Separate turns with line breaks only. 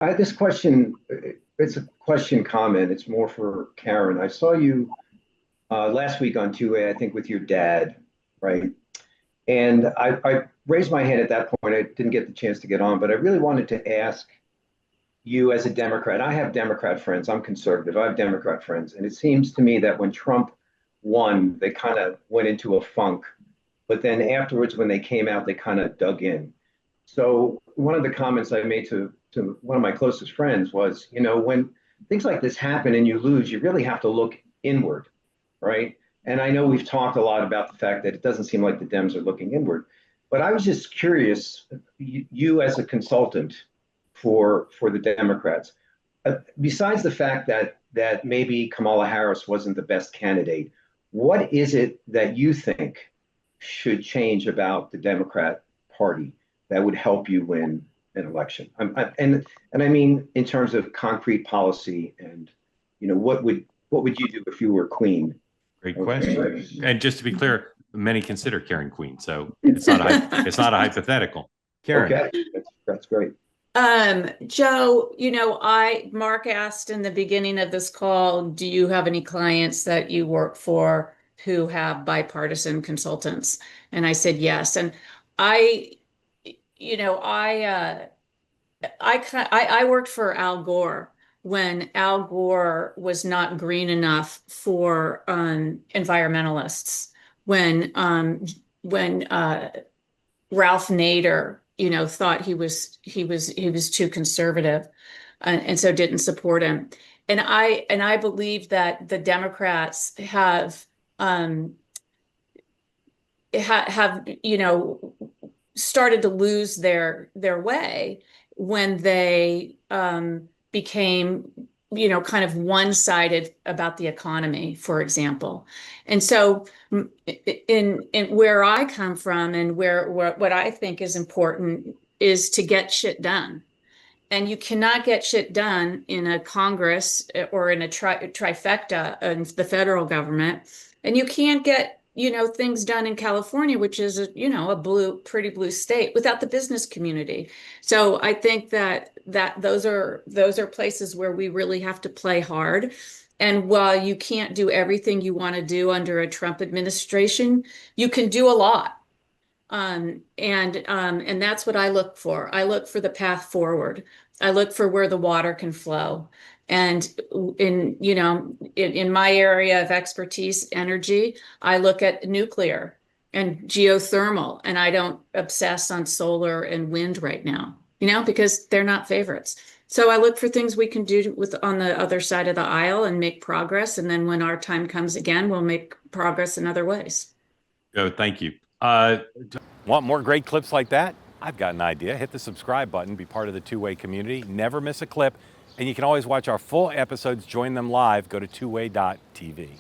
I had this question. It's a question comment. It's more for Karen. I saw you last week on 2A, I think, with your dad, right? And I raised my hand at that point. I didn't get the chance to get on, but I really wanted to ask you as a Democrat. I have Democrat friends. I'm conservative. I have Democrat friends. And it seems to me that when Trump won, they kind of went into a funk. But then afterwards, when they came out, they kind of dug in. So one of the comments I made to one of my closest friends was, when things like this happen and you lose, you really have to look inward, right? And I know we've talked a lot about the fact that it doesn't seem like the Dems are looking inward, but I was just curious, you as a consultant for the Democrats, besides the fact that maybe Kamala Harris wasn't the best candidate, what is it that you think should change about the Democrat Party that would help you win an election? And I mean in terms of concrete policy, and what would you do if you were queen?
Great question. And just to be clear, many consider Karen queen, so it's not a hypothetical. Karen.
Okay, that's great.
Joe, Mark asked in the beginning of this call, do you have any clients that you work for who have bipartisan consultants? And I said yes. And I worked for Al Gore when Al Gore was not green enough for environmentalists, when Ralph Nader, thought he was too conservative, and so didn't support him. And I believe that the Democrats have started to lose their way when they became kind of one-sided about the economy, for example. And so in where I come from, and what I think is important is to get shit done. And you cannot get shit done in a Congress or in a trifecta in the federal government. And you can't get things done in California, which is a pretty blue state, without the business community. So I think that those are places where we really have to play hard. And while you can't do everything you want to do under a Trump administration, you can do a lot. And that's what I look for. I look for the path forward. I look for where the water can flow. And in my area of expertise, energy, I look at nuclear and geothermal, and I don't obsess on solar and wind right now, because they're not favorites. So I look for things we can do on the other side of the aisle and make progress. And then when our time comes again, we'll make progress in other ways.
Oh, thank you.
Want more great clips like that? I've got an idea. Hit the subscribe button, be part of the Two-Way community, never miss a clip. And you can always watch our full episodes, join them live, go to twoway.tv.